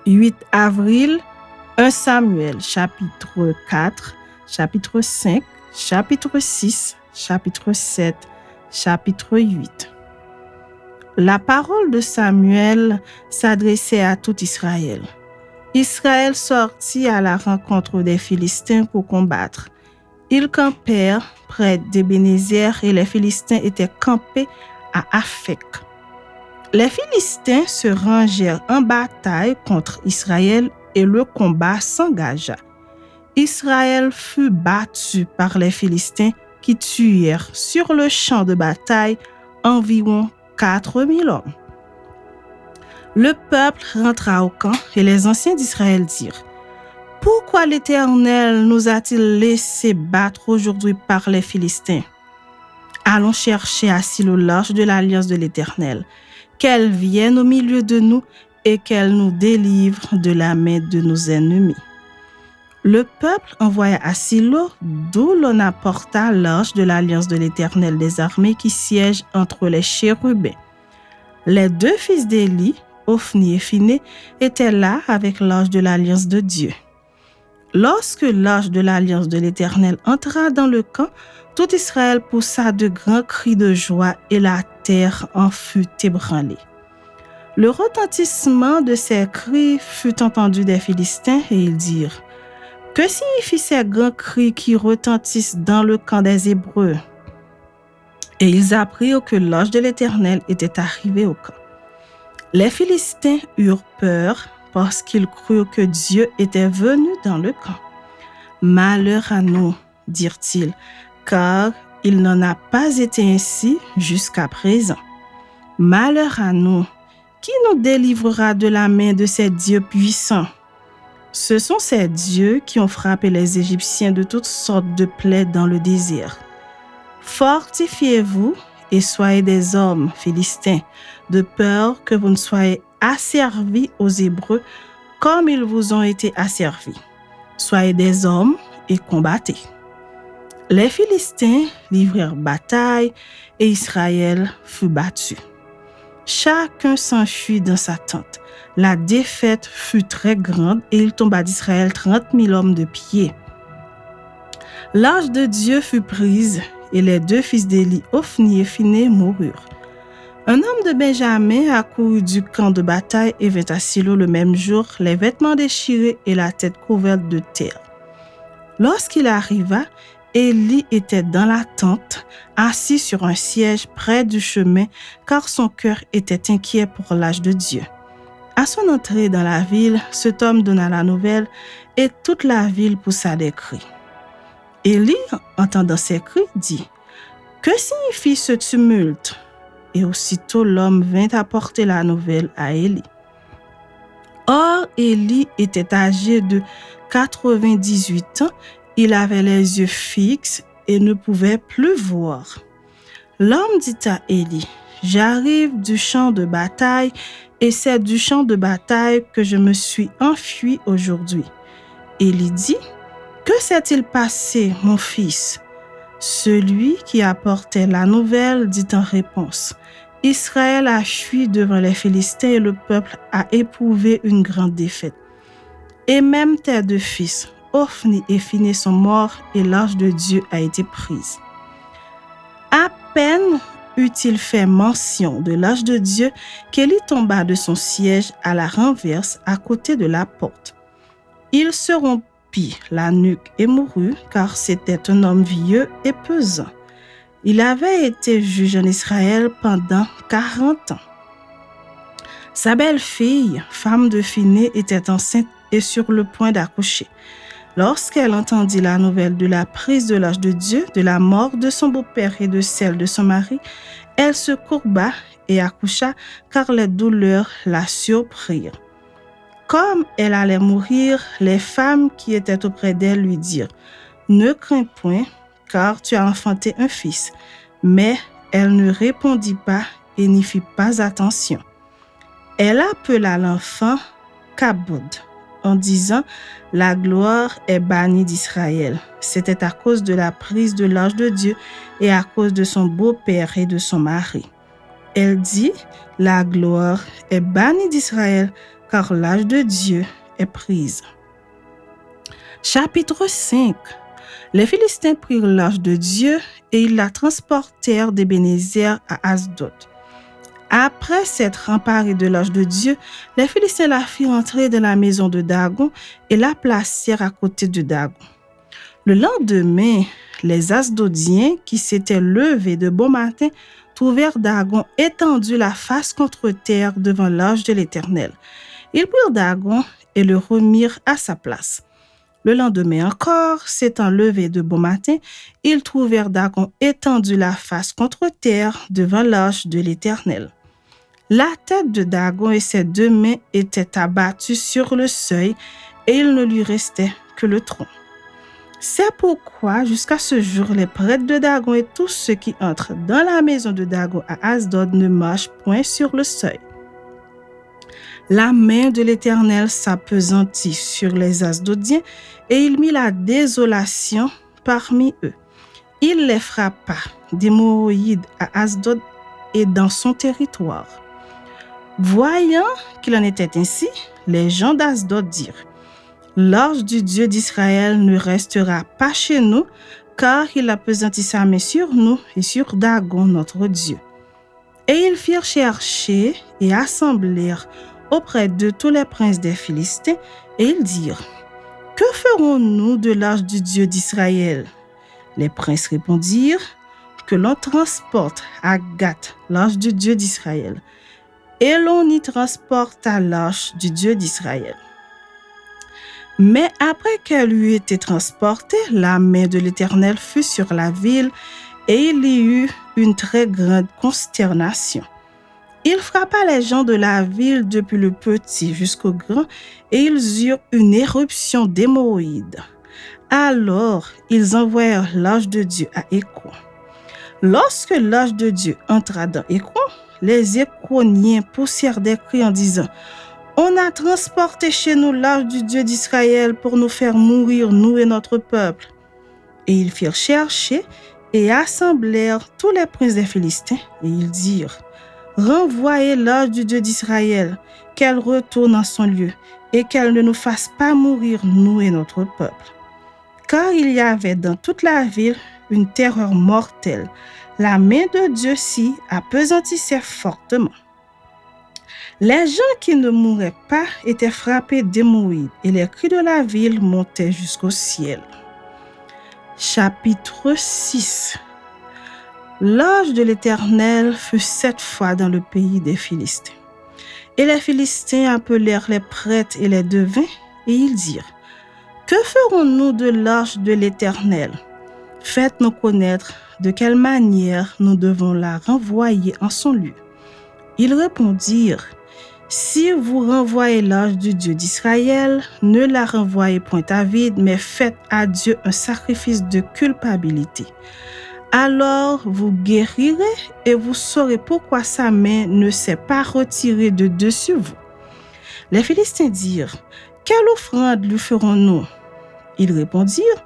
8 avril, 1 Samuel, chapitre 4, chapitre 5, chapitre 6, chapitre 7, chapitre 8. La parole de Samuel s'adressait à tout Israël. Israël sortit à la rencontre des Philistins pour combattre. Ils campèrent près d'Ébénézer et les Philistins étaient campés à Aphek. Les Philistins se rangèrent en bataille contre Israël et le combat s'engagea. Israël fut battu par les Philistins qui tuèrent sur le champ de bataille environ 4000 hommes. Le peuple rentra au camp et les anciens d'Israël dirent: « Pourquoi l'Éternel nous a-t-il laissé battre aujourd'hui par les Philistins? Allons chercher à Silo l'arche de l'alliance de l'Éternel, qu'elle vienne au milieu de nous et qu'elle nous délivre de la main de nos ennemis. » Le peuple envoya à Silo, d'où l'on apporta l'arche de l'alliance de l'Éternel des armées qui siège entre les chérubins. Les deux fils d'Élie, Ophni et Phiné, étaient là avec l'arche de l'alliance de Dieu. Lorsque l'arche de l'alliance de l'Éternel entra dans le camp, tout Israël poussa de grands cris de joie et la terre en fut ébranlée. Le retentissement de ces cris fut entendu des Philistins et ils dirent: « Que signifient ces grands cris qui retentissent dans le camp des Hébreux? » Et ils apprirent que l'arche de l'Éternel était arrivée au camp. Les Philistins eurent peur parce qu'ils crurent que Dieu était venu dans le camp. « Malheur à nous, dirent-ils, car il n'en a pas été ainsi jusqu'à présent. Malheur à nous, qui nous délivrera de la main de ces dieux puissants? Ce sont ces dieux qui ont frappé les Égyptiens de toutes sortes de plaies dans le désert. Fortifiez-vous et soyez des hommes, Philistins, de peur que vous ne soyez asservis aux Hébreux comme ils vous ont été asservis. Soyez des hommes et combattez. » Les Philistins livrèrent bataille et Israël fut battu. Chacun s'enfuit dans sa tente. La défaite fut très grande et il tomba d'Israël 30 000 hommes de pied. L'arche de Dieu fut prise et les deux fils d'Élie, Ophni et Phiné, moururent. Un homme de Benjamin accourut du camp de bataille et vint à Silo le même jour, les vêtements déchirés et la tête couverte de terre. Lorsqu'il arriva, Élie était dans la tente, assis sur un siège près du chemin, car son cœur était inquiet pour l'arche de Dieu. À son entrée dans la ville, cet homme donna la nouvelle et toute la ville poussa des cris. Élie, entendant ces cris, dit: « Que signifie ce tumulte? » Et aussitôt l'homme vint apporter la nouvelle à Élie. Or, Élie était âgé de 98 ans, il avait les yeux fixes et ne pouvait plus voir. L'homme dit à Élie: « J'arrive du champ de bataille et c'est du champ de bataille que je me suis enfui aujourd'hui. » Élie dit: « Que s'est-il passé, mon fils? » Celui qui apportait la nouvelle dit en réponse: « Israël a fui devant les Philistins et le peuple a éprouvé une grande défaite. Et même tes deux fils, Ophni et Phiné, sont morts et l'arche de Dieu a été prise. » À peine eut-il fait mention de l'arche de Dieu qu'Élie tomba de son siège à la renverse à côté de la porte. Il se rompit la nuque et mourut, car c'était un homme vieux et pesant. Il avait été juge en Israël pendant 40 ans. Sa belle-fille, femme de Phiné, était enceinte et sur le point d'accoucher. Lorsqu'elle entendit la nouvelle de la prise de l'arche de Dieu, de la mort de son beau-père et de celle de son mari, elle se courba et accoucha, car les douleurs la surprirent. Comme elle allait mourir, les femmes qui étaient auprès d'elle lui dirent: « Ne crains point, car tu as enfanté un fils. » Mais elle ne répondit pas et n'y fit pas attention. Elle appela l'enfant Kaboud, en disant: « La gloire est bannie d'Israël. » C'était à cause de la prise de l'arche de Dieu et à cause de son beau-père et de son mari. Elle dit: « La gloire est bannie d'Israël, car l'âge de Dieu est prise. Chapitre 5. Les Philistins prirent l'arche de Dieu et ils la transportèrent d'Ébénézer à Asdod. Après s'être emparés de l'arche de Dieu, les Philistins la firent entrer dans la maison de Dagon et la placèrent à côté de Dagon. Le lendemain, les Asdodiens qui s'étaient levés de bon matin trouvèrent Dagon étendu la face contre terre devant l'arche de l'Éternel. Ils prirent Dagon et le remirent à sa place. Le lendemain encore, s'étant levés de bon matin, ils trouvèrent Dagon étendu la face contre terre devant l'arche de l'Éternel. La tête de Dagon et ses 2 mains étaient abattues sur le seuil et il ne lui restait que le tronc. C'est pourquoi, jusqu'à ce jour, les prêtres de Dagon et tous ceux qui entrent dans la maison de Dagon à Asdod ne marchent point sur le seuil. La main de l'Éternel s'appesantit sur les Asdodiens et il mit la désolation parmi eux. Il les frappa d'hémorroïdes à Asdod et dans son territoire. Voyant qu'il en était ainsi, les gens d'Asdod dirent: l'arche du Dieu d'Israël ne restera pas chez nous, car il appesantit sa main sur nous et sur Dagon notre Dieu. Et ils firent chercher et assemblèrent auprès de tous les princes des Philistins, et ils dirent: que ferons-nous de l'arche du Dieu d'Israël? Les princes répondirent: que l'on transporte à Gath l'arche du Dieu d'Israël, et l'on y transporta l'arche du Dieu d'Israël. Mais après qu'elle eut été transportée, la main de l'Éternel fut sur la ville, et il y eut une très grande consternation. Il frappa les gens de la ville depuis le petit jusqu'au grand, et ils eurent une éruption d'hémorroïdes. Alors, ils envoyèrent l'arche de Dieu à Écron. Lorsque l'arche de Dieu entra dans Écron, les Écroniens poussèrent des cris en disant: on a transporté chez nous l'arche du Dieu d'Israël pour nous faire mourir, nous et notre peuple. Et ils firent chercher et assemblèrent tous les princes des Philistins, et ils dirent: renvoyez l'arche du Dieu d'Israël, qu'elle retourne en son lieu, et qu'elle ne nous fasse pas mourir, nous et notre peuple. Car il y avait dans toute la ville une terreur mortelle. La main de Dieu s'y appesantissait fortement. Les gens qui ne mouraient pas étaient frappés d'hémorroïdes, et les cris de la ville montaient jusqu'au ciel. Chapitre 6. L'arche de l'Éternel fut 7 fois dans le pays des Philistins. Et les Philistins appelèrent les prêtres et les devins, et ils dirent: que ferons-nous de l'arche de l'Éternel? Faites-nous connaître de quelle manière nous devons la renvoyer en son lieu. Ils répondirent: si vous renvoyez l'arche du Dieu d'Israël, ne la renvoyez point à vide, mais faites à Dieu un sacrifice de culpabilité. Alors vous guérirez et vous saurez pourquoi sa main ne s'est pas retirée de dessus vous. Les Philistins dirent: quelle offrande lui ferons-nous? Ils répondirent: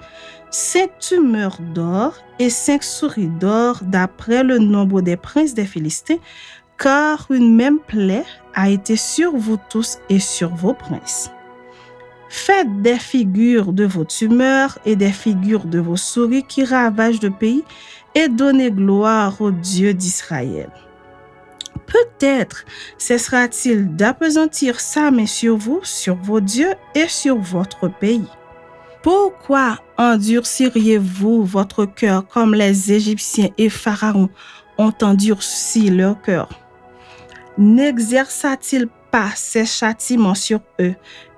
5 tumeurs d'or et 5 souris d'or d'après le nombre des princes des Philistins, car une même plaie a été sur vous tous et sur vos princes. Faites des figures de vos tumeurs et des figures de vos souris qui ravagent le pays, et donnez gloire au Dieu d'Israël. Peut-être cessera-t-il d'appesantir sa main sur vous, sur vos dieux et sur votre pays. Pourquoi endurciriez-vous votre cœur comme les Égyptiens et Pharaon ont endurci leur cœur? N'exerça-t-il pas ses châtiments sur eux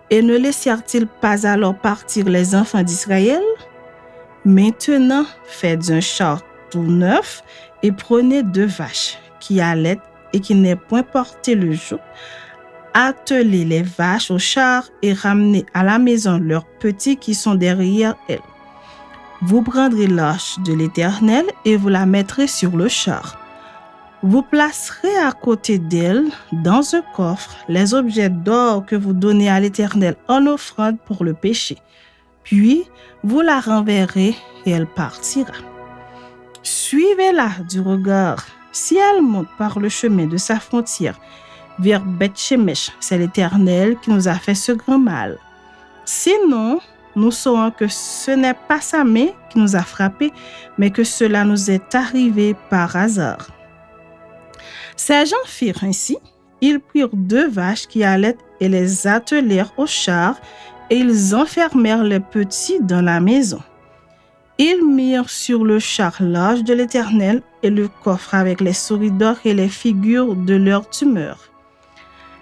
et ne laissèrent-ils pas alors partir les enfants d'Israël? Maintenant, faites un char tout neuf et prenez 2 vaches qui allaitent et qui n'aient point porté le joug. Attelez les vaches au char et ramenez à la maison leurs petits qui sont derrière elles. Vous prendrez l'arche de l'Éternel et vous la mettrez sur le char. Vous placerez à côté d'elle, dans un coffre, les objets d'or que vous donnez à l'Éternel en offrande pour le péché. Puis, vous la renverrez et elle partira. Suivez-la du regard. Si elle monte par le chemin de sa frontière, vers Beth-Shemesh. C'est l'Éternel qui nous a fait ce grand mal. Sinon, nous saurons que ce n'est pas sa main qui nous a frappés, mais que cela nous est arrivé par hasard. » Ces gens firent ainsi. Ils prirent 2 vaches qui allaient et les attelèrent au char, et ils enfermèrent les petits dans la maison. Ils mirent sur le char l'arche de l'Éternel et le coffre avec les souris d'or et les figures de leur tumeur.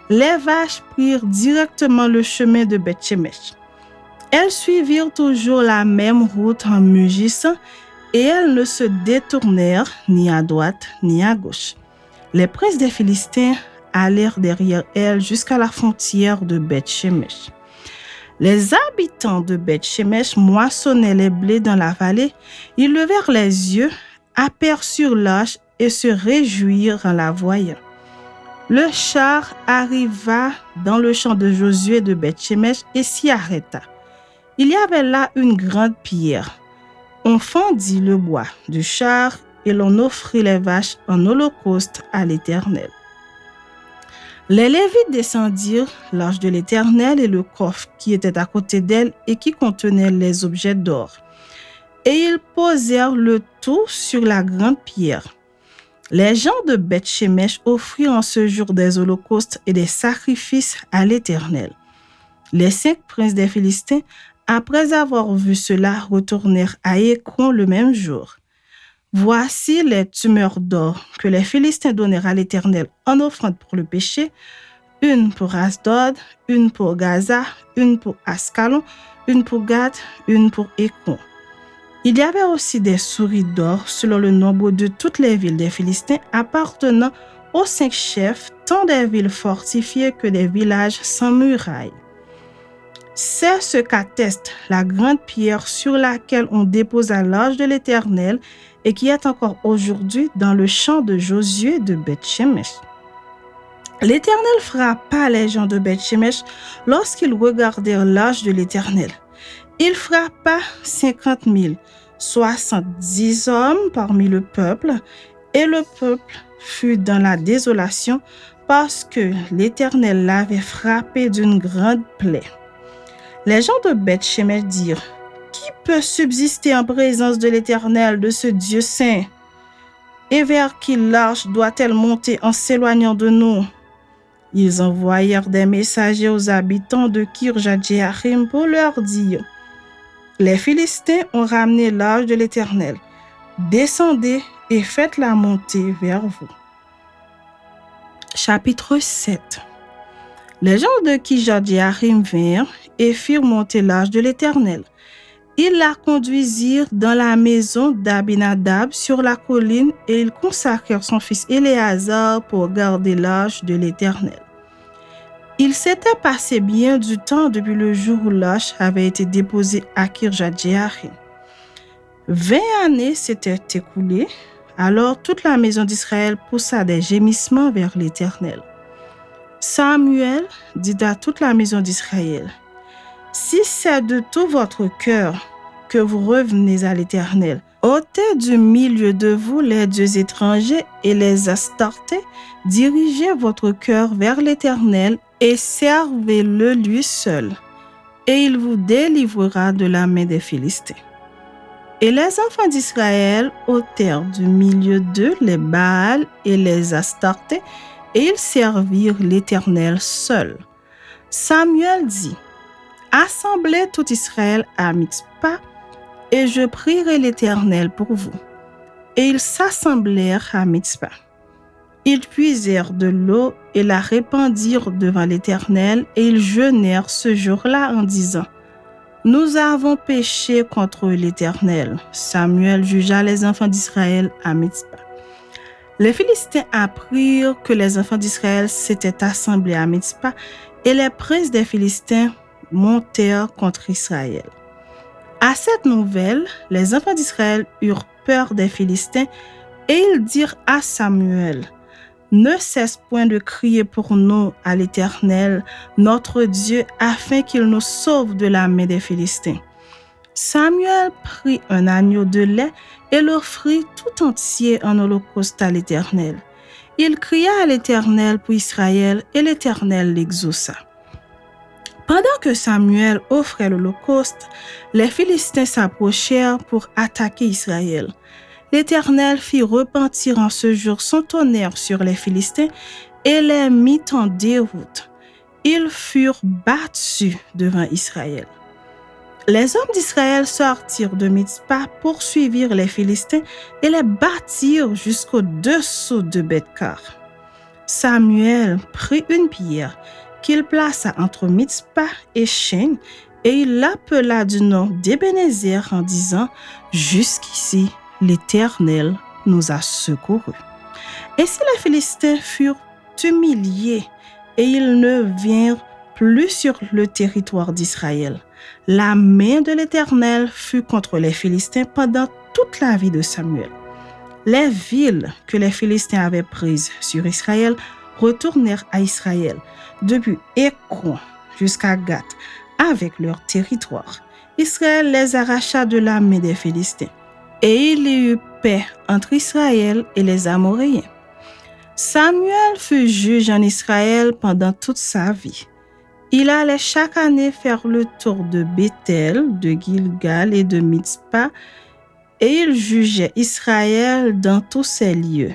Les vaches prirent directement le chemin de Beth-Shemesh. Elles suivirent toujours la même route en mugissant, et elles ne se détournèrent ni à droite ni à gauche. Les princes des Philistins allèrent derrière elles jusqu'à la frontière de Beth-Shemesh. Les habitants de Beth-Shemesh moissonnaient les blés dans la vallée. Ils levèrent les yeux, aperçurent l'arche et se réjouirent en la voyant. Le char arriva dans le champ de Josué de Beth-Shemesh et s'y arrêta. Il y avait là une grande pierre. On fendit le bois du char et l'on offrit les vaches en holocauste à l'Éternel. Les Lévites descendirent l'arche de l'Éternel et le coffre qui était à côté d'elle et qui contenait les objets d'or. Et ils posèrent le tout sur la grande pierre. Les gens de Beth-Shemesh offrirent en ce jour des holocaustes et des sacrifices à l'Éternel. Les 5 princes des Philistins, après avoir vu cela, retournèrent à Écron le même jour. Voici les tumeurs d'or que les Philistins donnèrent à l'Éternel en offrande pour le péché, une pour Asdod, une pour Gaza, une pour Ascalon, une pour Gath, une pour Écron. Il y avait aussi des souris d'or selon le nombre de toutes les villes des Philistins appartenant aux 5 chefs, tant des villes fortifiées que des villages sans murailles. C'est ce qu'atteste la grande pierre sur laquelle on déposa l'arche de l'Éternel et qui est encore aujourd'hui dans le champ de Josué de Beth-Shemesh. L'Éternel frappa les gens de Beth-Shemesh lorsqu'ils regardèrent l'arche de l'Éternel. Il frappa 50 000, 70 hommes parmi le peuple, et le peuple fut dans la désolation parce que l'Éternel l'avait frappé d'une grande plaie. Les gens de Beth-Shemesh dirent: « Qui peut subsister en présence de l'Éternel, de ce Dieu saint? Et vers qui l'arche doit-elle monter en s'éloignant de nous? » Ils envoyèrent des messagers aux habitants de Kirjat-Jearim pour leur dire: « Les Philistins ont ramené l'arche de l'Éternel. Descendez et faites-la monter vers vous. » Chapitre 7. Les gens de Kirjat-Jearim vinrent et firent monter l'arche de l'Éternel. Ils la conduisirent dans la maison d'Abinadab sur la colline et ils consacrèrent son fils Éléazar pour garder l'arche de l'Éternel. Il s'était passé bien du temps depuis le jour où l'arche avait été déposée à Kirjat-Jearim. 20 années s'étaient écoulées, alors toute la maison d'Israël poussa des gémissements vers l'Éternel. Samuel dit à toute la maison d'Israël: « Si c'est de tout votre cœur que vous revenez à l'Éternel, ôtez du milieu de vous les dieux étrangers et les Astartés, dirigez votre cœur vers l'Éternel et servez-le lui seul, et il vous délivrera de la main des Philistins. » Et les enfants d'Israël ôtèrent du milieu d'eux les Baals et les Astartés, et ils servirent l'Éternel seul. Samuel dit: « Assemblez tout Israël à Mitzpa, et je prierai l'Éternel pour vous. » Et ils s'assemblèrent à Mitzpa. Ils puisèrent de l'eau et la répandirent devant l'Éternel, et ils jeûnèrent ce jour-là en disant: « Nous avons péché contre l'Éternel. » Samuel jugea les enfants d'Israël à Mitzpa. Les Philistins apprirent que les enfants d'Israël s'étaient assemblés à Mitzpa, et les princes des Philistins montèrent contre Israël. À cette nouvelle, les enfants d'Israël eurent peur des Philistins, et ils dirent à Samuel: « Ne cesse point de crier pour nous à l'Éternel, notre Dieu, afin qu'il nous sauve de la main des Philistins. » Samuel prit un agneau de lait et l'offrit tout entier en holocauste à l'Éternel. Il cria à l'Éternel pour Israël et l'Éternel l'exauça. Pendant que Samuel offrait l'Holocauste, les Philistins s'approchèrent pour attaquer Israël. L'Éternel fit repentir en ce jour son tonnerre sur les Philistins et les mit en déroute. Ils furent battus devant Israël. Les hommes d'Israël sortirent de Mitzpah, poursuivirent les Philistins et les battirent jusqu'au-dessous de Beth-Kar. Samuel prit une pierre qu'il plaça entre Mitzpah et Shen et il l'appela du nom d'Ebenezer en disant « Jusqu'ici, l'Éternel nous a secourus. » Ainsi les Philistins furent humiliés et ils ne vinrent plus sur le territoire d'Israël. La main de l'Éternel fut contre les Philistins pendant toute la vie de Samuel. Les villes que les Philistins avaient prises sur Israël retournèrent à Israël, depuis Écron jusqu'à Gath, avec leur territoire. Israël les arracha de la main des Philistins, et il y eut paix entre Israël et les Amoréens. Samuel fut juge en Israël pendant toute sa vie. Il allait chaque année faire le tour de Béthel, de Gilgal et de Mitzpah, et il jugeait Israël dans tous ces lieux.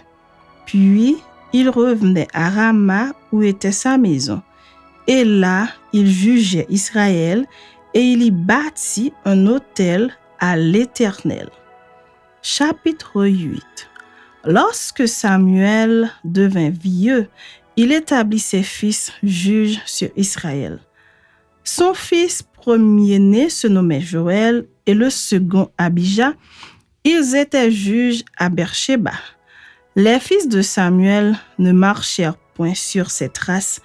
Puis, il revenait à Rama où était sa maison. Et là, il jugeait Israël et il y bâtit un autel à l'Éternel. Chapitre 8. Lorsque Samuel devint vieux, il établit ses fils juges sur Israël. Son fils premier-né se nommait Joël et le second Abijah. Ils étaient juges à Beersheba. Les fils de Samuel ne marchèrent point sur ses traces.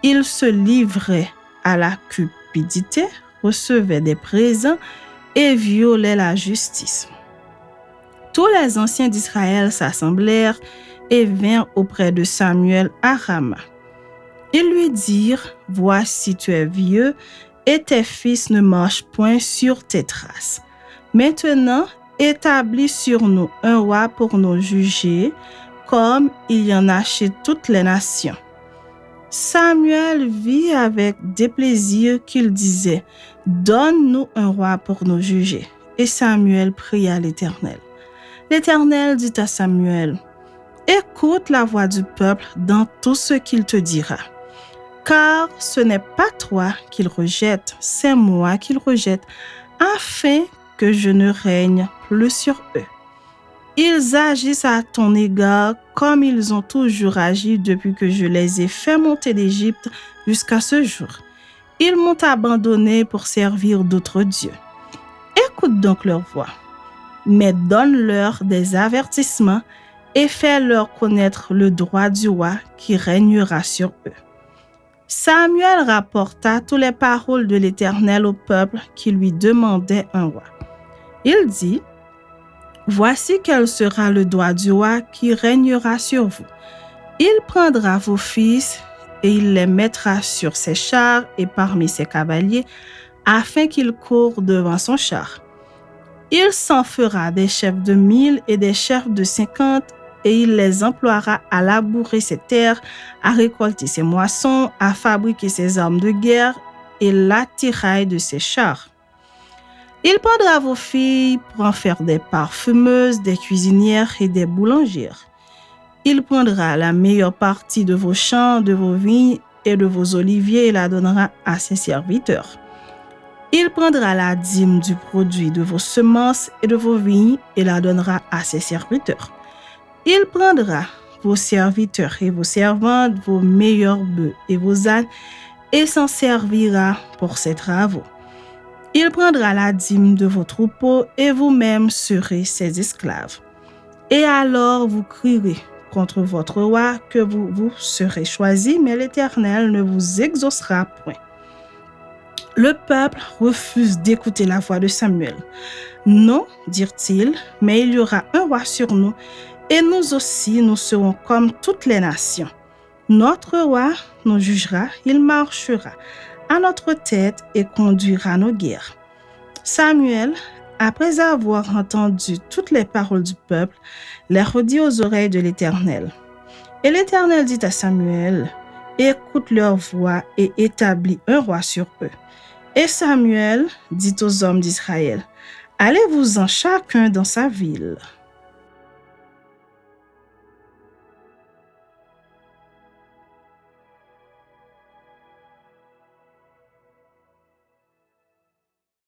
Ils se livraient à la cupidité, recevaient des présents et violaient la justice. Tous les anciens d'Israël s'assemblèrent et vinrent auprès de Samuel à Rama. Ils lui dirent, « Voici tu es vieux, et tes fils ne marchent point sur tes traces. Maintenant, établis sur nous un roi pour nous juger, comme il y en a chez toutes les nations. » Samuel vit avec déplaisir qu'il disait, « Donne-nous un roi pour nous juger. » Et Samuel pria l'Éternel. L'Éternel dit à Samuel, « Écoute la voix du peuple dans tout ce qu'il te dira. Car ce n'est pas toi qu'il rejette, c'est moi qu'il rejette, afin que je ne règne plus sur eux. Ils agissent à ton égard comme ils ont toujours agi depuis que je les ai fait monter d'Égypte jusqu'à ce jour. Ils m'ont abandonné pour servir d'autres dieux. Écoute donc leur voix, mais donne-leur des avertissements et fais-leur connaître le droit du roi qui régnera sur eux. » Samuel rapporta toutes les paroles de l'Éternel au peuple qui lui demandait un roi. Il dit, « Voici quel sera le droit du roi qui régnera sur vous. Il prendra vos fils et il les mettra sur ses chars et parmi ses cavaliers, afin qu'ils courent devant son char. Il s'en fera des chefs de 1000 et des chefs de 50, et il les emploiera à labourer ses terres, à récolter ses moissons, à fabriquer ses armes de guerre et l'attirail de ses chars. Il prendra vos filles pour en faire des parfumeuses, des cuisinières et des boulangères. Il prendra la meilleure partie de vos champs, de vos vignes et de vos oliviers et la donnera à ses serviteurs. Il prendra la dîme du produit de vos semences et de vos vignes et la donnera à ses serviteurs. Il prendra vos serviteurs et vos servantes, vos meilleurs bœufs et vos ânes, et s'en servira pour ses travaux. Il prendra la dîme de vos troupeaux, et vous-même serez ses esclaves. Et alors vous crierez contre votre roi que vous serez choisi, mais l'Éternel ne vous exaucera point. Le peuple refuse d'écouter la voix de Samuel. Non, dirent-ils, mais il y aura un roi sur nous, et nous aussi, nous serons comme toutes les nations. Notre roi nous jugera, il marchera à notre tête et conduira nos guerres. Samuel, après avoir entendu toutes les paroles du peuple, les redit aux oreilles de l'Éternel. Et l'Éternel dit à Samuel, écoute leur voix et établis un roi sur eux. Et Samuel dit aux hommes d'Israël, allez-vous-en chacun dans sa ville.